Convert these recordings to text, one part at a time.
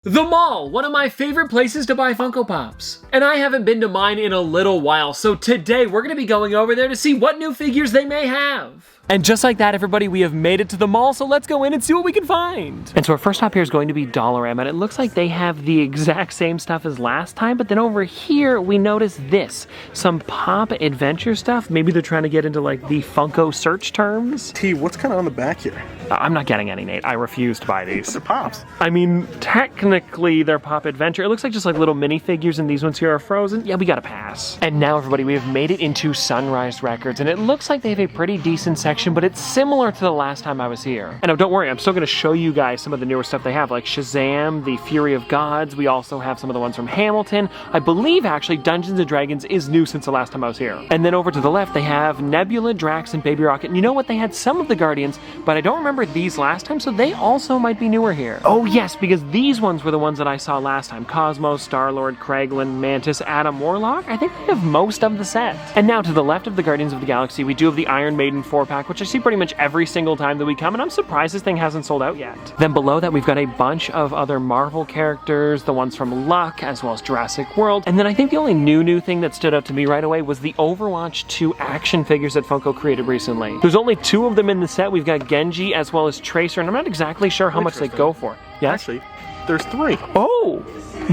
The mall, one of my favorite places to buy Funko Pops. And I haven't been to mine in a little while, so today we're gonna be going over there to see what new figures they may have. And just like that, everybody, we have made it to the mall, so let's go in and see what we can find. And so our first stop here is going to be Dollarama, and it looks like they have the exact same stuff as last time, but then over here, we notice this. Some Pop Adventure stuff. Maybe they're trying to get into like the Funko search terms. T, what's kind of on the back here? I'm not getting any, Nate. I refuse to buy these. They're Pops. I mean, technically they're Pop Adventure. It looks like just like little minifigures, and these ones here are frozen. Yeah, we gotta pass. And now, everybody, we have made it into Sunrise Records, and it looks like they have a pretty decent section, but it's similar to the last time I was here. And don't worry, I'm still gonna show you guys some of the newer stuff they have, like Shazam, the Fury of Gods. We also have some of the ones from Hamilton. I believe, actually, Dungeons & Dragons is new since the last time I was here. And then over to the left, they have Nebula, Drax, and Baby Rocket. And you know what? They had some of the Guardians, but I don't remember these last time, so they also might be newer here. Oh yes, because these ones were the ones that I saw last time. Cosmos, Star-Lord, Kraglin, Mantis, Adam Warlock. I think they have most of the set. And now to the left of the Guardians of the Galaxy, we do have the Iron Maiden 4-pack, which I see pretty much every single time that we come, and I'm surprised this thing hasn't sold out yet. Then below that, we've got a bunch of other Marvel characters, the ones from Luck, as well as Jurassic World. And then I think the only new thing that stood out to me right away was the Overwatch 2 action figures that Funko created recently. There's only 2 of them in the set. We've got Genji as well as Tracer, and I'm not exactly sure how much they go for. Yes? Actually, there's 3. Oh!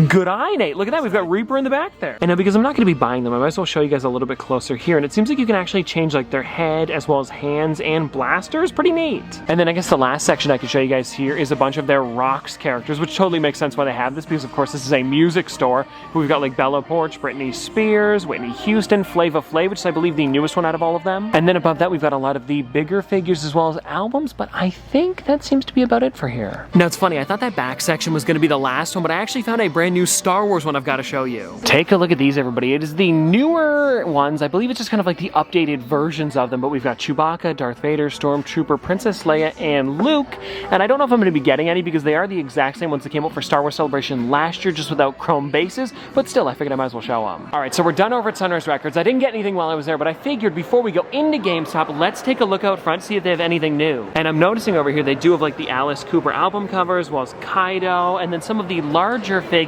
Good eye, Nate. Look at that. We've got Reaper in the back there. And now, because I'm not going to be buying them, I might as well show you guys a little bit closer here. And it seems like you can actually change like their head as well as hands and blasters. Pretty neat. And then I guess the last section I can show you guys here is a bunch of their Rocks characters, which totally makes sense why they have this, because of course this is a music store. We've got like Bella Poarch, Britney Spears, Whitney Houston, Flava Flav, which is I believe the newest one out of all of them. And then above that, we've got a lot of the bigger figures as well as albums, but I think that seems to be about it for here. Now it's funny, I thought that back section was going to be the last one, but I actually found a brand new Star Wars one I've got to show you. Take a look at these, everybody. It is the newer ones. I believe it's just kind of like the updated versions of them, but we've got Chewbacca, Darth Vader, Stormtrooper, Princess Leia, and Luke. And I don't know if I'm going to be getting any because they are the exact same ones that came out for Star Wars Celebration last year, just without chrome bases, but still, I figured I might as well show them. All right, so we're done over at Sunrise Records. I didn't get anything while I was there, but I figured before we go into GameStop, let's take a look out front, see if they have anything new. And I'm noticing over here, they do have like the Alice Cooper album cover, as well as Kaido, and then some of the larger figures,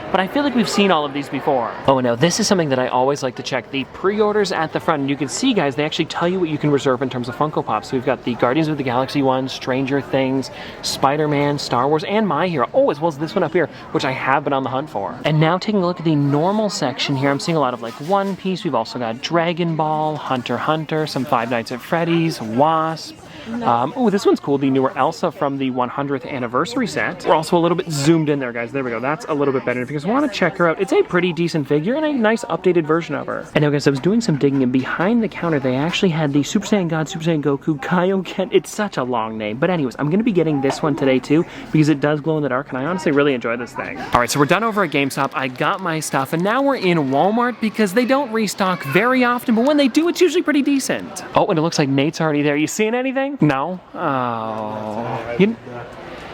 but I feel like we've seen all of these before. Oh, and now this is something that I always like to check. The pre-orders at the front, and you can see, guys, they actually tell you what you can reserve in terms of Funko Pops. So we've got the Guardians of the Galaxy one, Stranger Things, Spider-Man, Star Wars, and My Hero. Oh, as well as this one up here, which I have been on the hunt for. And now taking a look at the normal section here, I'm seeing a lot of like One Piece. We've also got Dragon Ball, Hunter x Hunter, some Five Nights at Freddy's, Wasp. Oh, this one's cool, the newer Elsa from the 100th anniversary set. We're also a little bit zoomed in there, guys. There we go. That's a little bit better. If you guys want to check her out, it's a pretty decent figure and a nice updated version of her. And now, guys, I was doing some digging, and behind the counter, they actually had the Super Saiyan God, Super Saiyan Goku, Kaioken. It's such a long name. But anyways, I'm going to be getting this one today, too, because it does glow in the dark, and I honestly really enjoy this thing. All right, so we're done over at GameStop. I got my stuff, and now we're in Walmart because they don't restock very often, but when they do, it's usually pretty decent. Oh, and it looks like Nate's already there. You seeing anything? No? Oh.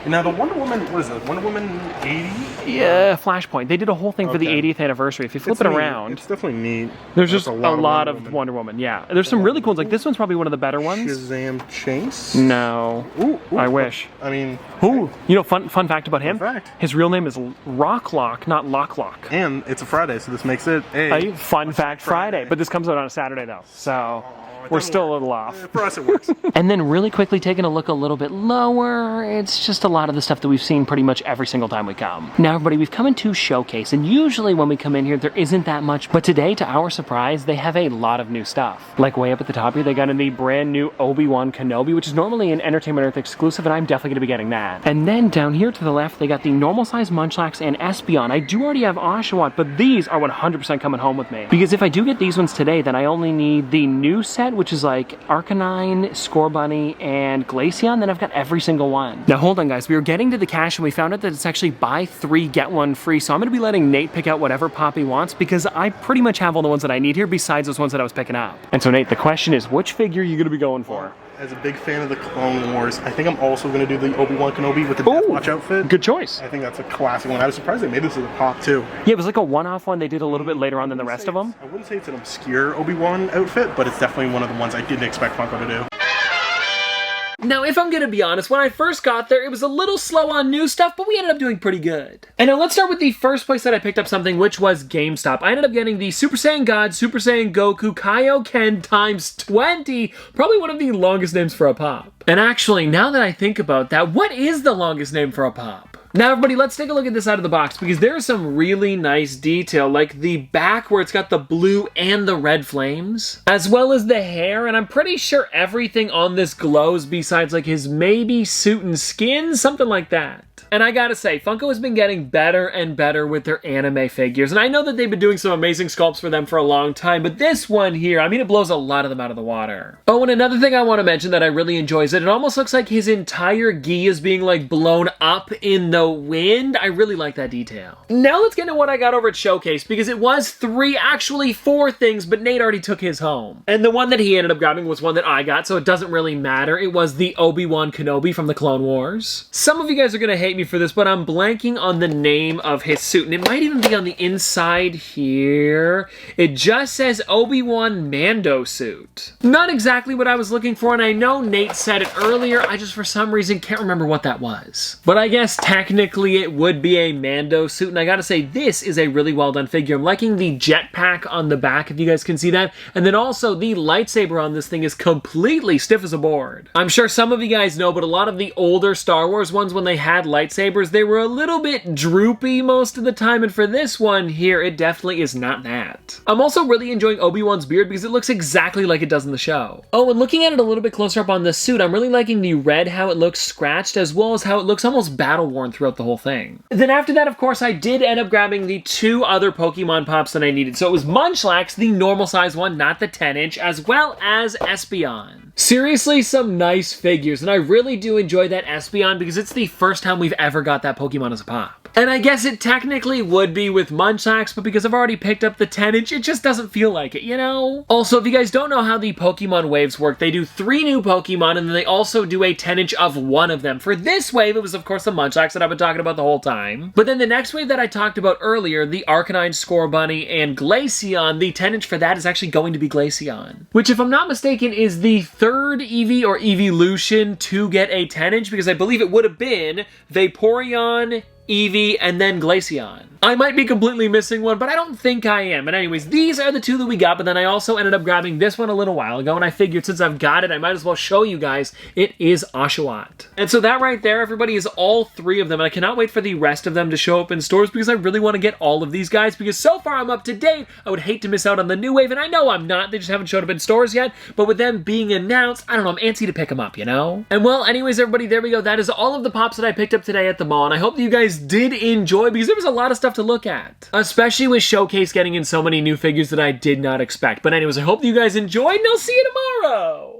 Now the Wonder Woman, what is it? Wonder Woman 80? Yeah, Flashpoint. They did a whole thing for the 80th anniversary. If you flip it around, it's definitely neat. There's just a lot of Wonder Woman. Yeah, there's some really cool ones. Like this one's probably one of the better ones. Shazam Chase? No. Ooh, I wish. I mean, ooh. You know, fun fact about him. Fact. His real name is Rocklock, not Locklock. And it's a Friday, so this makes it a fun fact Friday. But this comes out on a Saturday though, so. We're still a little off. For us, it works. And then really quickly taking a look a little bit lower, it's just a lot of the stuff that we've seen pretty much every single time we come. Now, everybody, we've come into Showcase, and usually when we come in here, there isn't that much, but today, to our surprise, they have a lot of new stuff. Like way up at the top here, they got in the brand new Obi-Wan Kenobi, which is normally an Entertainment Earth exclusive, and I'm definitely going to be getting that. And then down here to the left, they got the normal size Munchlax and Espeon. I do already have Oshawott, but these are 100% coming home with me. Because if I do get these ones today, then I only need the new set, which is like Arcanine, Scorbunny, and Glaceon. Then I've got every single one. Now hold on, guys. We were getting to the cash and we found out that it's actually buy 3, get 1 free. So I'm going to be letting Nate pick out whatever pop he wants because I pretty much have all the ones that I need here besides those ones that I was picking up. And so Nate, the question is, which figure are you going to be going for? As a big fan of the Clone Wars, I think I'm also going to do the Obi-Wan Kenobi with the Death Watch outfit. Good choice. I think that's a classic one. I was surprised they made this as a pop, too. Yeah, it was like a one-off one they did a little bit later on than the rest of them. I wouldn't say it's an obscure Obi-Wan outfit, but it's definitely one of the ones I didn't expect Funko to do. Now, if I'm gonna be honest, when I first got there, it was a little slow on new stuff, but we ended up doing pretty good. And now let's start with the first place that I picked up something, which was GameStop. I ended up getting the Super Saiyan God, Super Saiyan Goku, Kaioken times 20, probably one of the longest names for a pop. And actually, now that I think about that, what is the longest name for a pop? Now everybody, let's take a look at this out of the box because there is some really nice detail, like the back where it's got the blue and the red flames, as well as the hair, and I'm pretty sure everything on this glows besides like his maybe suit and skin, something like that. And I gotta say, Funko has been getting better and better with their anime figures, and I know that they've been doing some amazing sculpts for them for a long time, but this one here, I mean, it blows a lot of them out of the water. Oh, and another thing I want to mention that I really enjoy is that it almost looks like his entire gi is being like blown up in the wind. I really like that detail. Now let's get into what I got over at Showcase, because it was actually four things, but Nate already took his home. And the one that he ended up grabbing was one that I got, so it doesn't really matter. It was the Obi-Wan Kenobi from the Clone Wars. Some of you guys are gonna hate me for this, but I'm blanking on the name of his suit, and it might even be on the inside here. It just says Obi-Wan Mando suit. Not exactly what I was looking for, and I know Nate said it earlier, I just for some reason can't remember what that was. But I guess technically it would be a Mando suit, and I gotta say, this is a really well done figure. I'm liking the jetpack on the back, if you guys can see that, and then also the lightsaber on this thing is completely stiff as a board. I'm sure some of you guys know, but a lot of the older Star Wars ones, when they had lightsabers, they were a little bit droopy most of the time, and for this one here, it definitely is not that. I'm also really enjoying Obi-Wan's beard because it looks exactly like it does in the show. Oh, and looking at it a little bit closer up on the suit, I'm really liking the red, how it looks scratched, as well as how it looks almost battle-worn throughout the whole thing. Then after that, of course, I did end up grabbing the two other Pokemon Pops that I needed. So it was Munchlax, the normal size one, not the 10-inch, as well as Espeon. Seriously, some nice figures, and I really do enjoy that Espeon because it's the first time we've ever got that Pokemon as a pop. And I guess it technically would be with Munchlax, but because I've already picked up the 10-inch, it just doesn't feel like it, you know? Also, if you guys don't know how the Pokemon waves work, they do 3 new Pokemon, and then they also do a 10-inch of one of them. For this wave, it was of course the Munchlax that I've been talking about the whole time. But then the next wave that I talked about earlier, the Arcanine, Scorbunny, and Glaceon, the 10-inch for that is actually going to be Glaceon. Which, if I'm not mistaken, is the third Eevee or Eeveelution to get a 10-inch, because I believe it would have been Vaporeon, Eevee, and then Glaceon. I might be completely missing one, but I don't think I am. And anyways, these are the two that we got, but then I also ended up grabbing this one a little while ago, and I figured since I've got it, I might as well show you guys. It is Oshawott. And so that right there, everybody, is all 3 of them, and I cannot wait for the rest of them to show up in stores because I really want to get all of these guys, because so far I'm up to date. I would hate to miss out on the new wave, and I know I'm not. They just haven't showed up in stores yet, but with them being announced, I don't know, I'm antsy to pick them up, you know? And well, anyways, everybody, there we go. That is all of the pops that I picked up today at the mall, and I hope that you guys did enjoy because there was a lot of stuff to look at. Especially with Showcase getting in so many new figures that I did not expect. But anyways, I hope that you guys enjoyed, and I'll see you tomorrow!